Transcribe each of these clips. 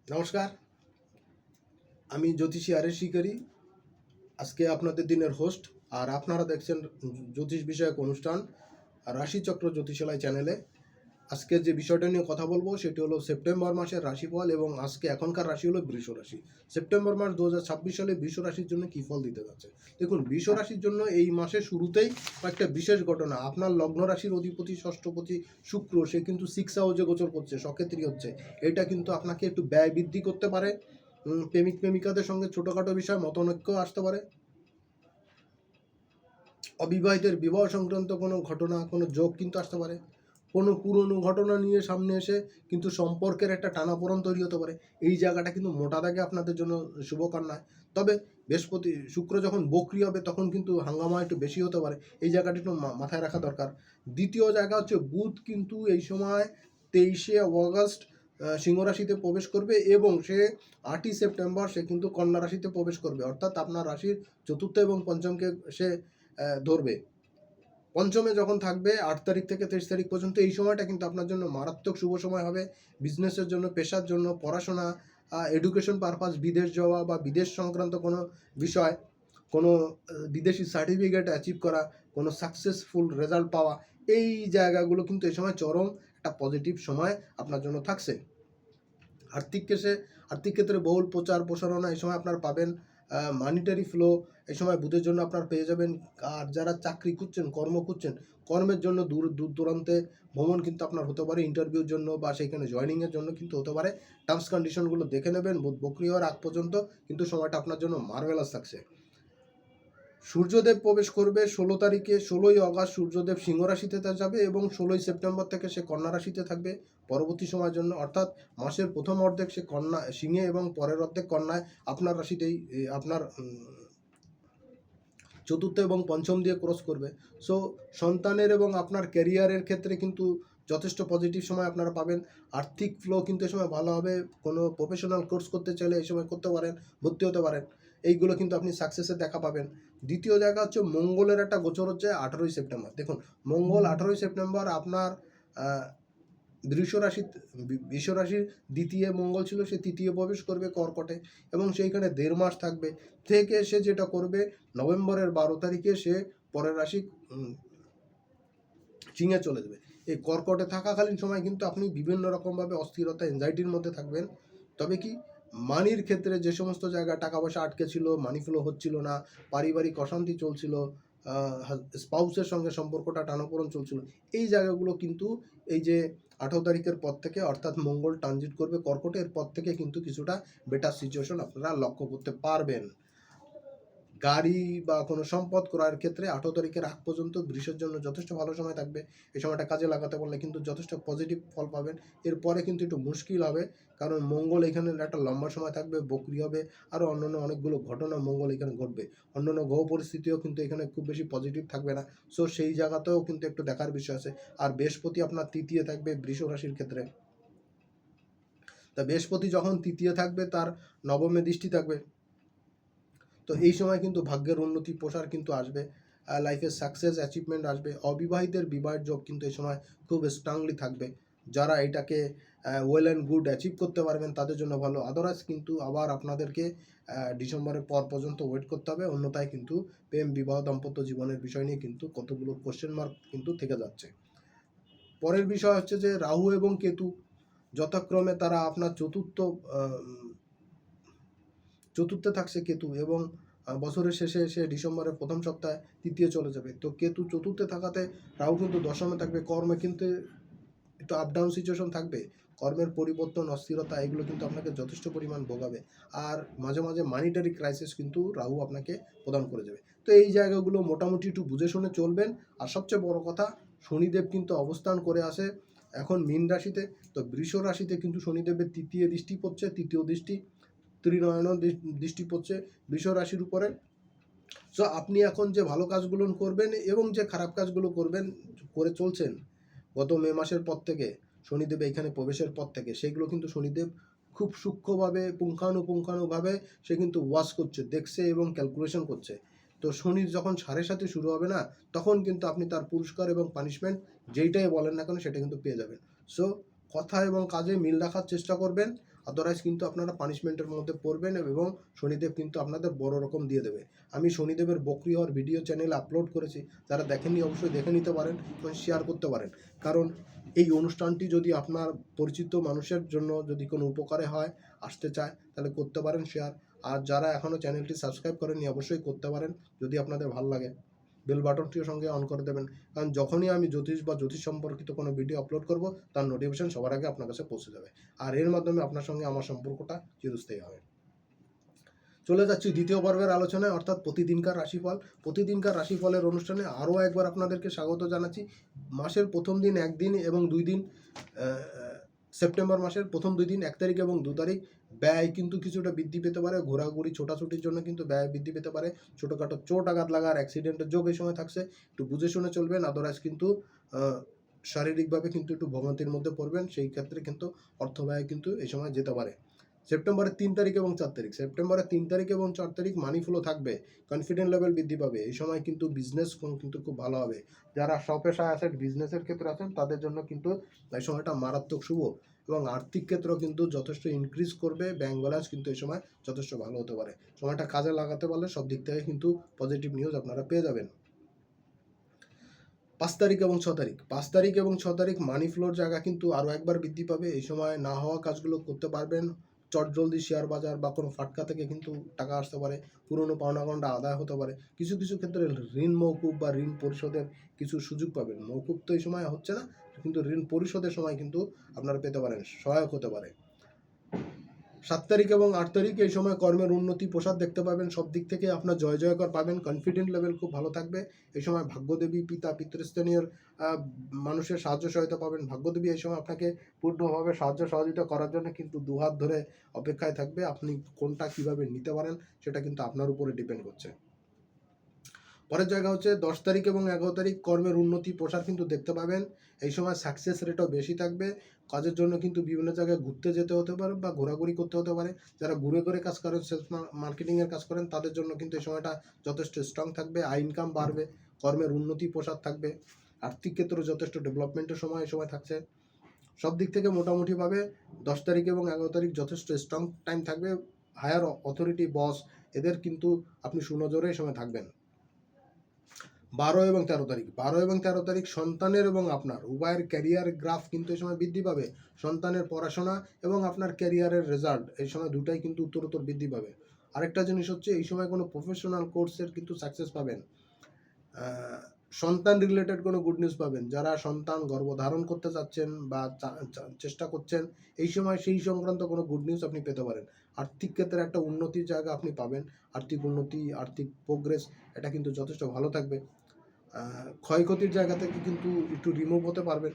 নমস্কার, আমি জ্যোতিষী আর এস শিকারি। আজকে আপনাদের দিনের হোস্ট, আর আপনারা দেখছেন জ্যোতিষ বিষয়ক অনুষ্ঠান রাশিচক্র জ্যোতিষালয় চ্যানেলে। আজকে যে বিষয়টা নিয়ে কথা বলবো সেটি হলো সেপ্টেম্বর মাসের রাশিফল, এবং আজকে এখনকার রাশি হলো বৃষ রাশি। সেপ্টেম্বর মাস 2026 সালে বৃষ রাশির জন্য কী ফল দিতে যাচ্ছে। দেখুন, বৃষ রাশির জন্য এই মাসের শুরুতেই একটা বিশেষ ঘটনা। আপনার লগ্ন রাশির অধিপতি ষষ্ঠপতি শুক্র, সে কিন্তু 6 হাউসে গোচর করছে, সক্ষেত্রী হচ্ছে। এটা কিন্তু আপনাকে একটু ব্যয় বৃদ্ধি করতে পারে। প্রেমিক প্রেমিকাদের সঙ্গে ছোটোখাটো বিষয় মতনৈক্য আসতে পারে। অবিবাহিতের বিবাহ সংক্রান্ত কোনো ঘটনা, কোনো যোগ কিন্তু আসতে পারে। কোনো পুরনো ঘটনা নিয়ে সামনে এসে কিন্তু সম্পর্কের একটা টানাপোড়েন তৈরি হতে পারে। এই জায়গাটা কিন্তু মোটা দাগে আপনাদের জন্য শুভকর নয়। তবে বৃহস্পতি শুক্র যখন বক্রি হবে তখন কিন্তু হাঙ্গামা একটু বেশি হতে পারে। এই জায়গাটা একটু মাথায় রাখা দরকার। দ্বিতীয় জায়গা হচ্ছে বুধ কিন্তু এই সময় 23শে অগস্ট সিংহ রাশিতে প্রবেশ করবে, এবং সে 8ই সেপ্টেম্বর সে কিন্তু কন্যা রাশিতে প্রবেশ করবে। অর্থাৎ আপনার রাশির চতুর্থ এবং পঞ্চমকে সে ধরবে। পঞ্চমে যখন থাকবে 8 তারিখ থেকে 23 তারিখ পর্যন্ত, এই সময়টা কিন্তু আপনার জন্য মারাত্মক শুভ সময় হবে। বিজনেসের জন্য, পেশার জন্য, পড়াশোনা, এডুকেশন পারপাস, বিদেশ যাওয়া বা বিদেশ সংক্রান্ত কোনো বিষয়, কোনো বিদেশি সার্টিফিকেট অ্যাচিভ করা, কোনো সাকসেসফুল রেজাল্ট পাওয়া, এই জায়গাগুলো কিন্তু এই সময় চরম একটা পজিটিভ সময় আপনার জন্য থাকছে। আর্থিক ক্ষেত্রে বহুল প্রচার প্রসারণা এই সময় আপনার পাবেন। মানিটারি ফ্লো এই সময় বুধের জন্য আপনার পেয়ে যাবেন। আর যারা চাকরি খুঁজছেন, কর্ম খুঁজছেন, কর্মের জন্য দূর দূরান্তে ভ্রমণ কিন্তু আপনার হতে পারে, ইন্টারভিউর জন্য বা সেইখানে জয়েনিংয়ের জন্য কিন্তু হতে পারে। টার্মস কন্ডিশনগুলো দেখে নেবেন। বুধ বক্রি হওয়ার আগ পর্যন্ত কিন্তু সময়টা আপনার জন্য মার্ভেলাস থাকছে। সূর্যদেব প্রবেশ করবে 16 তারিখে। 16ই অগাস্ট সূর্যদেব সিংহ রাশিতে যাবে, এবং 16ই সেপ্টেম্বর থেকে সে কন্যা রাশিতে থাকবে পরবর্তী সময়ের জন্য। অর্থাৎ মাসের প্রথম অর্ধেক সে কন্যা সিংহে, এবং পরের অর্ধেক কন্যায় আপনার রাশিতেই আপনার চতুর্থ এবং পঞ্চম দিয়ে ক্রস করবে। সো সন্তানের এবং আপনার ক্যারিয়ারের ক্ষেত্রে কিন্তু যথেষ্ট পজিটিভ সময় আপনারা পাবেন। আর্থিক ফ্লো কিন্তু এই সময় ভালো হবে। কোনো প্রফেশনাল কোর্স করতে চাইলে এই সময় করতে পারেন, ভর্তি হতে পারেন। এইগুলো কিন্তু আপনি সাকসেসের দেখা পাবেন। দ্বিতীয় জায়গা হচ্ছে মঙ্গলের একটা গোচর হচ্ছে 18ই সেপ্টেম্বর। দেখুন, মঙ্গল 18ই সেপ্টেম্বর আপনার বৃষ রাশির দ্বিতীয় মঙ্গল ছিল, সে তৃতীয় প্রবেশ করবে কর্কটে, এবং সেইখানে 1.5 মাস থাকবে। থেকে সে যেটা করবে, নভেম্বরের 12 তারিখে সে পরের রাশি সিংহে চলে যাবে। এই কর্কটে থাকাকালীন সময় কিন্তু আপনি বিভিন্ন রকমভাবে অস্থিরতা, এনজাইটির মধ্যে থাকবেন। তবে কি, মানির ক্ষেত্রে যে সমস্ত জায়গায় টাকা পয়সা আটকে ছিল, মানি ফ্লো হচ্ছিল না, পারিবারিক অশান্তি চলছিল, স্পাউসের সঙ্গে সম্পর্কটা টানাপোড়েন চলছিল, এই জায়গাগুলো কিন্তু এই যে 18 তারিখের পর থেকে, অর্থাৎ মঙ্গল ট্রানজিট করবে কর্কটের পর থেকে, কিন্তু কিছুটা বেটার সিচুয়েশন আপনারা লক্ষ্য করতে পারবেন। গাড়ি বা কোনো সম্পদ ক্রয়ের ক্ষেত্রে 18 তারিখের আগ পর্যন্ত বৃষের জন্য যথেষ্ট ভালো সময় থাকবে। এই সময়টা কাজে লাগাতে পারলে কিন্তু যথেষ্ট পজিটিভ ফল পাবেন। এরপরে কিন্তু একটু মুশকিল হবে, কারণ মঙ্গল এখানে একটা লম্বা সময় থাকবে, বক্রি হবে, আরও অন্যান্য অনেকগুলো ঘটনা মঙ্গল এখানে ঘটবে। অন্যান্য গ্রহ পরিস্থিতিও কিন্তু এখানে খুব বেশি পজিটিভ থাকবে না। সো সেই জায়গাতেও কিন্তু একটু দেখার বিষয় আছে। আর বৃহস্পতি আপনার তৃতীয় থাকবে বৃষ রাশির ক্ষেত্রে। তা বৃহস্পতি যখন তৃতীয় থাকবে, তার নবমে দৃষ্টি থাকবে। তো এই সময় কিন্তু ভাগ্যের উন্নতি প্রসার কিন্তু আসবে, লাইফের সাকসেস অ্যাচিভমেন্ট আসবে। অবিবাহিতের বিবাহের যোগ কিন্তু এই সময় খুব স্ট্রংলি থাকবে। যারা এটাকে ওয়েল অ্যান্ড গুড অ্যাচিভ করতে পারবেন তাদের জন্য ভালো। আদারওয়াইজ কিন্তু আবার আপনাদেরকে ডিসেম্বরের পর পর্যন্ত ওয়েট করতে হবে, অন্যথায় কিন্তু প্রেম, বিবাহ, দাম্পত্য জীবনের বিষয় নিয়ে কিন্তু কতগুলো কোশ্চেন মার্ক কিন্তু থেকে যাচ্ছে। পরের বিষয় হচ্ছে যে রাহু এবং কেতু যথাক্রমে তারা আপনার চতুর্থে থাকছে কেতু, এবং বছরের শেষে এসে ডিসেম্বরের প্রথম সপ্তাহে তৃতীয় চলে যাবে। তো কেতু চতুর্থে থাকাতে রাহু কিন্তু দশমে থাকবে। কর্মে কিন্তু একটু আপ ডাউন সিচুয়েশন থাকবে। কর্মের পরিবর্তন, অস্থিরতা, এগুলো কিন্তু আপনাকে যথেষ্ট পরিমাণ ভোগাবে। আর মাঝে মাঝে মানিটারি ক্রাইসিস কিন্তু রাহু আপনাকে প্রদান করে যাবে। তো এই জায়গাগুলো মোটামুটি একটু বুঝে শুনে চলবেন। আর সবচেয়ে বড় কথা, শনিদেব কিন্তু অবস্থান করে আসে এখন মীন রাশিতে। তো বৃষ রাশিতে কিন্তু শনিদেবের তৃতীয় দৃষ্টি পড়ছে, তৃতীয় দৃষ্টি ত্রিনয়ন দৃষ্টি পড়ছে বৃষ রাশির উপরে। সো আপনি এখন যে ভালো কাজগুলো করবেন এবং যে খারাপ কাজগুলো করে চলছেন গত মে মাসের পর থেকে, শনিদেব এখানে প্রবেশের পর থেকে, সেগুলো কিন্তু শনিদেব খুব সূক্ষ্মভাবে, পুঙ্খানুপুঙ্খানুভাবে সে কিন্তু ওয়াশ করছে, দেখছে এবং ক্যালকুলেশন করছে। তো শনির যখন 7.5 শুরু হবে না, তখন কিন্তু আপনি তার পুরস্কার এবং পানিশমেন্ট যেইটাই বলেন না কেন সেটা কিন্তু পেয়ে যাবেন। সো কথা এবং কাজে মিল রাখার চেষ্টা করবেন। আদারওয়াইজ কিন্তু আপনারা পানিশমেন্টের মধ্যে পড়বেন এবং শনিদেব কিন্তু আপনাদের বড় রকম দিয়ে দেবে। আমি শনিদেবের বকরি হওয়ার ভিডিও চ্যানেলে আপলোড করেছি, যারা দেখেননি অবশ্যই দেখে নিতে পারেন এবং শেয়ার করতে পারেন। কারণ এই অনুষ্ঠানটি যদি আপনার পরিচিত মানুষের জন্য যদি কোনো উপকারে হয়, আসতে চায়, তাহলে করতে পারেন শেয়ার। আর যারা এখনও চ্যানেলটি সাবস্ক্রাইব করেননি অবশ্যই করতে পারেন যদি আপনাদের ভালো লাগে। বেল বাটনটিও সঙ্গে অন করে দেবেন, কারণ যখনই আমি জ্যোতিষ বা জ্যোতিষ সম্পর্কিত কোনো ভিডিও আপলোড করব তার নোটিফিকেশন সবার আগে আপনার কাছে পৌঁছে যাবে। আর এর মাধ্যমে আপনার সঙ্গে আমার সম্পর্কটা চিরস্থায়ী হবে। চলে যাচ্ছি দ্বিতীয় পর্বের আলোচনায়, অর্থাৎ প্রতিদিনকার রাশিফল। প্রতিদিনকার রাশিফলের অনুষ্ঠানে আরও একবার আপনাদেরকে স্বাগত জানাচ্ছি। মাসের প্রথম দিন, একদিন এবং 2 দিন, সেপ্টেম্বর মাসের প্রথম 2 দিন 1 তারিখ এবং 2 তারিখ ব্যয় কিন্তু কিছুটা বৃদ্ধি পেতে পারে। ঘোরাঘুরি ছোটাছুটির জন্য কিন্তু ব্যয় বৃদ্ধি পেতে পারে। ছোটোখাটো চোট আঘাত লাগার, অ্যাক্সিডেন্টের যোগ এই সময় থাকছে, একটু বুঝে শুনে চলবেন। আদারওয়াইজ কিন্তু শারীরিকভাবে কিন্তু একটু ভোগান্তির মধ্যে পড়বেন। সেই ক্ষেত্রে কিন্তু অর্থ ব্যয় কিন্তু এই সময় যেতে পারে। সেপ্টেম্বরের 3 তারিখ এবং 4 তারিখ, সেপ্টেম্বরের 3 তারিখ এবং 4 তারিখ মানি ফ্লো থাকবে, কনফিডেন্ট লেভেল বৃদ্ধি পাবে। এই সময় কিন্তু বিজনেস কিন্তু খুব ভালো হবে। যারা স্বপেশায় আছেন, বিজনেসের ক্ষেত্রে আছেন, তাদের জন্য কিন্তু এই সময়টা মারাত্মক শুভ এবং আর্থিক ক্ষেত্রেও কিন্তু যথেষ্ট ইনক্রিজ করবে। ব্যাংক ব্যালেন্স কিন্তু এই সময় যথেষ্ট ভালো হতে পারে। সময়টা কাজে লাগাতে পারলে সব দিক থেকে কিন্তু পজিটিভ নিউজ আপনারা পেয়ে যাবেন। 5 তারিখ এবং 6 তারিখ, 5 তারিখ এবং 6 তারিখ মানি ফ্লোর জায়গা কিন্তু আরও একবার বৃদ্ধি পাবে। এই সময় না হওয়া কাজগুলো করতে পারবেন। চটজলদি শেয়ার বাজার বা কোনো ফাটকা থেকে কিন্তু টাকা আসতে পারে, পুরনো পাওনা গন্ডা আদায় হতে পারে। কিছু কিছু ক্ষেত্রে ঋণ মওকুফ বা ঋণ পরিশোধের কিছু সুযোগ পাবেন। মওকুফ তো এই সময় হচ্ছে না, কিন্তু ঋণ পরিশোধের সময় কিন্তু আপনারা পেতে পারেন, সহায়ক হতে পারে। 7 তারিখ এবং 8 তারিখ এই সময় কর্মের উন্নতি প্রসাদ দেখতে পাবেন। সব দিক থেকে আপনার জয় জয়কর পাবেন। কনফিডেন্ট লেভেল খুব ভালো থাকবে। এই সময় ভাগ্যদেবী, পিতা, পিতৃস্থানীয় মানুষের সাহায্য সহায়তা পাবেন। ভাগ্যদেবী এই সময় আপনাকে পূর্ণভাবে সাহায্য সহযোগিতা করার জন্য কিন্তু দুহাত ধরে অপেক্ষায় থাকবে। আপনি কোনটা কিভাবে নিতে পারেন সেটা কিন্তু আপনার উপরে ডিপেন্ড করছে। পরের জায়গা হচ্ছে 10 তারিখ এবং 11 তারিখ কর্মের উন্নতি প্রসার কিন্তু দেখতে পাবেন। এই সময় সাকসেস রেটও বেশি থাকবে। কাজের জন্য কিন্তু বিভিন্ন জায়গায় ঘুরতে যেতে হতে পারে বা ঘোরাঘুরি করতে হতে পারে। যারা ঘুরে ঘুরে কাজ করেন, সেলস মার্কেটিংয়ের কাজ করেন, তাদের জন্য কিন্তু এই সময়টা যথেষ্ট স্ট্রং থাকবে। আয় ইনকাম বাড়বে, কর্মের উন্নতি প্রসার থাকবে। আর্থিক ক্ষেত্রে যথেষ্ট ডেভেলপমেন্টের সময় এই সময় থাকছে। সব দিক থেকে মোটামুটিভাবে 10 তারিখ এবং 11 তারিখ যথেষ্ট স্ট্রং টাইম থাকবে। হায়ার অথরিটি, বস, এদের কিন্তু আপনি সুনজরে এই সময় থাকবেন। 12 এবং 13 তারিখ, 12 এবং 13 তারিখ সন্তানের এবং আপনার উভয়ের ক্যারিয়ার গ্রাফ কিন্তু এই সময় বৃদ্ধি পাবে। সন্তানের পড়াশোনা এবং আপনার ক্যারিয়ারের রেজাল্ট এই সময় দুটাই কিন্তু উত্তরোত্তর বৃদ্ধি পাবে। আরেকটা জিনিস হচ্ছে এই সময় কোনো প্রফেশনাল কোর্সের কিন্তু সাকসেস পাবেন। সন্তান রিলেটেড কোনো গুড নিউজ পাবেন। যারা সন্তান গর্ভধারণ করতে চাচ্ছেন বা চেষ্টা করছেন, এই সময় সেই সংক্রান্ত কোনো গুড নিউজ আপনি পেতে পারেন। আর্থিক ক্ষেত্রে একটা উন্নতির জায়গা আপনি পাবেন। আর্থিক উন্নতি, আর্থিক প্রোগ্রেস এটা কিন্তু যথেষ্ট ভালো থাকবে। ক্ষয়ক্ষতির জায়গা থেকে কিন্তু একটু রিমুভ হতে পারবেন।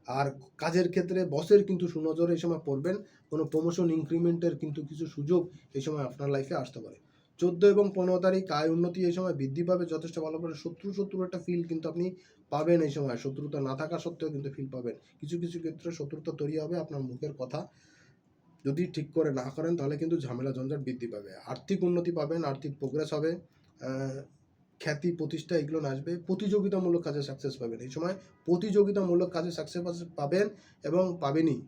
আর কাজের ক্ষেত্রে বসের কিন্তু সুনজরে এই সময় পড়বেন। কোনো প্রমোশন, ইনক্রিমেন্টের কিন্তু কিছু সুযোগ এই সময় আপনার লাইফে আসতে পারে। 14 এবং 15 তারিখ আয় উন্নতি এই সময় বৃদ্ধি পাবে যথেষ্ট ভালো করে। শত্রু একটা ফিল কিন্তু আপনি পাবেন এই সময়। শত্রুতা না থাকা সত্ত্বেও কিন্তু ফিল পাবেন। কিছু কিছু ক্ষেত্রে শত্রুতা তৈরি হবে আপনার মুখের কথা যদি ঠিক করে না করেন, তাহলে কিন্তু ঝামেলা ঝঞ্ঝাট বৃদ্ধি পাবে। আর্থিক উন্নতি পাবেন, আর্থিক প্রোগ্রেস হবে, খ্যাতি প্রতিষ্ঠা এগুলো আসবে। প্রতিযোগিতামূলক কাজে সাকসেস পাবেন। এই সময় প্রতিযোগিতামূলক কাজে সাকসেস পাবেন এবং পাবেনই।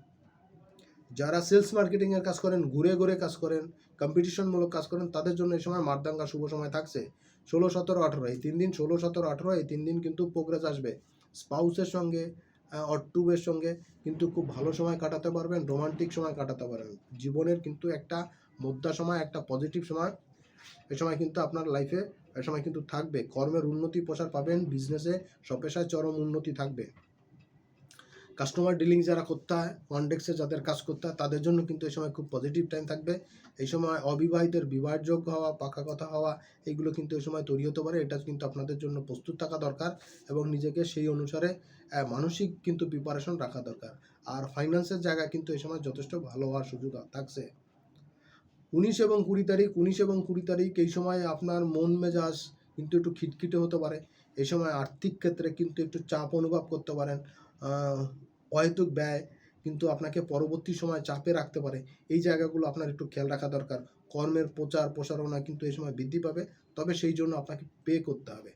যারা সেলস মার্কেটিংয়ের কাজ করেন, ঘুরে ঘুরে কাজ করেন, কম্পিটিশনমূলক কাজ করেন, তাদের জন্য এই সময় মারদাঙ্গা শুভ সময় থাকছে। 16, 17, 18 এই 3 দিন, 16, 17, 18 এই 3 দিন কিন্তু প্রোগ্রেস আসবে। স্পাউসের সঙ্গে, অট্টুবের সঙ্গে কিন্তু খুব ভালো সময় কাটাতে পারবেন, রোমান্টিক সময় কাটাতে পারবেন। জীবনের কিন্তু একটা মধ্যা সময়, একটা পজিটিভ সময় এ সময় কিন্তু আপনার লাইফে এ সময় কিন্তু থাকবে। কর্মের উন্নতি প্রসার পাবেন। বিজনেসে স্বপেশায় চরম উন্নতি থাকবে। কাস্টমার ডিলিং যারা করতে হয়, কন্টেক্সে যাদের কাজ করতে হয়, তাদের জন্য কিন্তু এই সময় খুব পজিটিভ টাইম থাকবে। এই সময় অবিবাহিতের বিবাহযোগ্য হওয়া, পাকা কথা হওয়া এইগুলো কিন্তু এই সময় তৈরি হতে পারে। এটা কিন্তু আপনাদের জন্য প্রস্তুত থাকা দরকার এবং নিজেকে সেই অনুসারে মানসিক কিন্তু প্রিপারেশন রাখা দরকার। আর ফাইন্যান্সের জায়গায় কিন্তু এই সময় যথেষ্ট ভালো হওয়ার সুযোগ থাকছে। 19 এবং 20 তারিখ, 19 এবং 20 তারিখ এই সময় আপনার মন মেজাজ কিন্তু একটু খিটখিটে হতে পারে। এই সময় আর্থিক ক্ষেত্রে কিন্তু একটু চাপ অনুভব করতে পারেন। অহেতুক ব্যয় কিন্তু আপনাকে পরবর্তী সময় চাপে রাখতে পারে। এই জায়গাগুলো আপনার একটু খেয়াল রাখা দরকার। কর্মের প্রচার প্রসারণা কিন্তু এই সময় বৃদ্ধি পাবে, তবে সেই জন্য আপনাকে পে করতে হবে।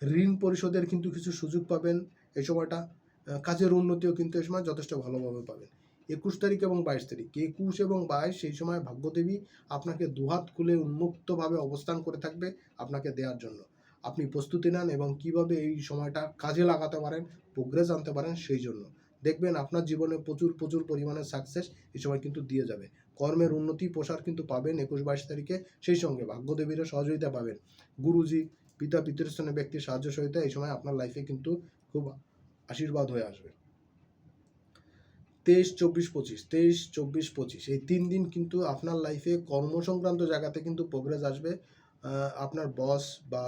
ঋণ পরিশোধের কিন্তু কিছু সুযোগ পাবেন এই সময়টা। কাজের উন্নতিও কিন্তু এই সময় যথেষ্ট ভালোভাবে পাবেন। 21 তারিখ এবং 22 তারিখ, 21 এবং 22 সেই সময় ভাগ্যদেবী আপনাকে দুহাত খুলে উন্মুক্তভাবে অবস্থান করে থাকবে আপনাকে দেওয়ার জন্য। আপনি প্রস্তুতি নেন এবং কিভাবে এই সময়টা কাজে লাগাতে পারেন, প্রোগ্রেস আনতে পারেন সেই জন্য। দেখবেন আপনার জীবনে প্রচুর পরিমাণে সাকসেস এই সময় কিন্তু দিয়ে যাবে। কর্মের উন্নতি প্রসার কিন্তু পাবেন 21-22 তারিখে। সেই সঙ্গে ভাগ্যদেবীরও সহযোগিতা পাবেন। গুরুজি, পিতা পিতৃস্থানীয় ব্যক্তির সাহায্য সহযোগিতা এই সময় আপনার লাইফে কিন্তু খুব আশীর্বাদ হয়ে আসবে। 23-24-25 এই 3 দিন কিন্তু আপনার লাইফে কর্মসংক্রান্ত জায়গাতে কিন্তু প্রোগ্রেস আসবে। আপনার বস বা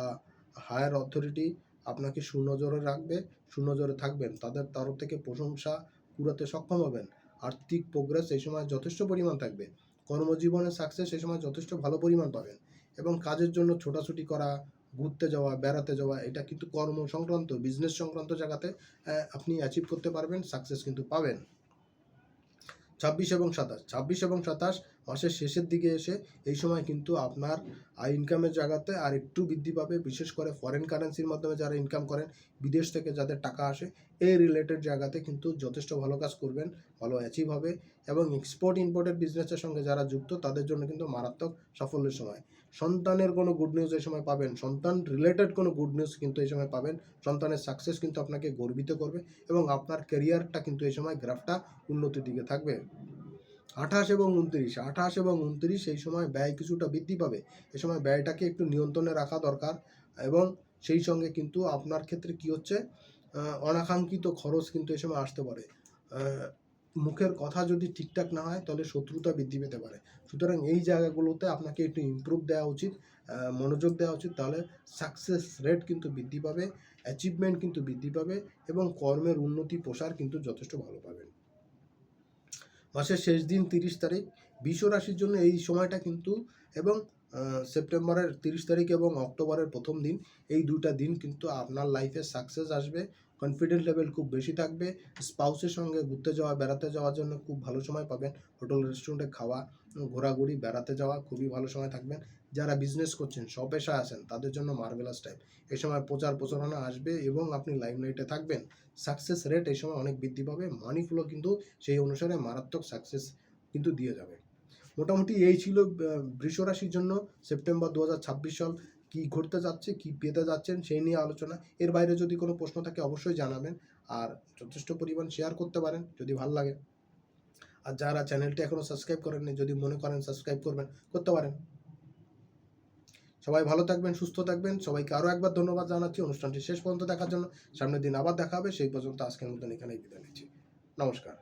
হায়ার অথরিটি আপনাকে সুনজরে রাখবে, সুনজরে থাকবেন। তাদের তরফ থেকে প্রশংসা কুড়াতে সক্ষম হবেন। আর্থিক প্রোগ্রেস এই সময় যথেষ্ট পরিমাণ থাকবে। কর্মজীবনে সাকসেস এই সময় যথেষ্ট ভালো পরিমাণ পাবেন এবং কাজের জন্য ছোটাছুটি করা, ঘুরতে যাওয়া, বেড়াতে যাওয়া এটা কিন্তু কর্ম সংক্রান্ত, বিজনেস সংক্রান্ত জায়গাতে আপনি অ্যাচিভ করতে পারবেন, সাকসেস কিন্তু পাবেন। 26 এবং 27 মাসের শেষের দিকে এসে এই সময় কিন্তু আপনার ইনকামের জায়গাতে আর একটু বৃদ্ধি পাবে। বিশেষ করে ফরেন কারেন্সির মাধ্যমে যারা ইনকাম করেন, বিদেশ থেকে যাদের টাকা আসে, এই রিলেটেড জায়গাতে কিন্তু যথেষ্ট ভালো কাজ করবেন, ভালো অ্যাচিভ হবে এবং এক্সপোর্ট ইম্পোর্টের বিজনেসের সঙ্গে যারা যুক্ত তাদের জন্য কিন্তু মারাত্মক সাফল্যের সময়। সন্তানের কোনো গুড নিউজ এই সময় পাবেন, সন্তান রিলেটেড কোনো গুড নিউজ কিন্তু এই সময় পাবেন। সন্তানের সাকসেস কিন্তু আপনাকে গর্বিত করবে এবং আপনার ক্যারিয়ারটা কিন্তু এই সময় গ্রাফটা উন্নতির দিকে থাকবে। 28 এবং 29 এই সময় ব্যয় কিছুটা বৃদ্ধি পাবে। এ সময় ব্যয়টাকে একটু নিয়ন্ত্রণে রাখা দরকার এবং সেই সঙ্গে কিন্তু আপনার ক্ষেত্রে কি হচ্ছে, অনাকাঙ্ক্ষিত খরচ কিন্তু এই সময় আসতে পারে। মুখের কথা যদি ঠিকঠাক না হয় তাহলে শত্রুতা বৃদ্ধি পেতে পারে। সুতরাং এই জায়গাগুলোতে আপনাকে একটু ইমপ্রুভ দেওয়া উচিত, মনোযোগ দেওয়া উচিত। তাহলে সাকসেস রেট কিন্তু বৃদ্ধি পাবে, অ্যাচিভমেন্ট কিন্তু বৃদ্ধি পাবে এবং কর্মের উন্নতি প্রসার কিন্তু যথেষ্ট ভালো পাবেন। মাসের শেষ দিন 30 তারিখ বৃষ রাশির জন্য এই সময়টা কিন্তু এবং সেপ্টেম্বরের 30 তারিখ এবং অক্টোবরের প্রথম দিন, এই দুটা দিন কিন্তু আপনার লাইফে সাকসেস আসবে। কনফিডেন্স লেভেল খুব বেশি থাকবে। স্পাউসের সঙ্গে ঘুরতে যাওয়া, বেড়াতে যাওয়ার জন্য খুব ভালো সময় পাবেন। হোটেল রেস্টুরেন্টে খাওয়া, ঘোরাঘুরি, বেড়াতে যাওয়া খুবই ভালো সময় থাকবেন। যারা বিজনেস করছেন, স্বপেশায় আছেন, তাদের জন্য মার্ভেলাস টাইম। এই সময় প্রচার প্রচারণা আসবে এবং আপনি লাইমলাইটে থাকবেন। সাকসেস রেট এই সময় অনেক বৃদ্ধি পাবে। মানি ফ্লো কিন্তু সেই অনুসারে মারাত্মক সাকসেস কিন্তু দিয়ে যাবে। মোটামুটি এই ছিল বৃষ রাশির জন্য সেপ্টেম্বর 2026 সাল কি ঘটতে যাচ্ছে, কি পেতে যাচ্ছেন সেই নিয়ে আলোচনা। এর বাইরে যদি কোনো প্রশ্ন থাকে অবশ্যই জানাবেন আর যথেষ্ট পরিমাণ শেয়ার করতে পারেন যদি ভালো লাগে। আর যারা চ্যানেলটি এখনও সাবস্ক্রাইব করেননি, যদি মনে করেন সাবস্ক্রাইব করবেন, করতে পারেন। সবাই ভালো থাকবেন, সুস্থ থাকবেন। সবাইকে আরও একবার ধন্যবাদ জানাচ্ছি অনুষ্ঠানটি শেষ পর্যন্ত দেখার জন্য। সামনের দিন আবার দেখা হবে। সেই পর্যন্ত আজকের মতন এখানেই বিদায় নিচ্ছি। নমস্কার।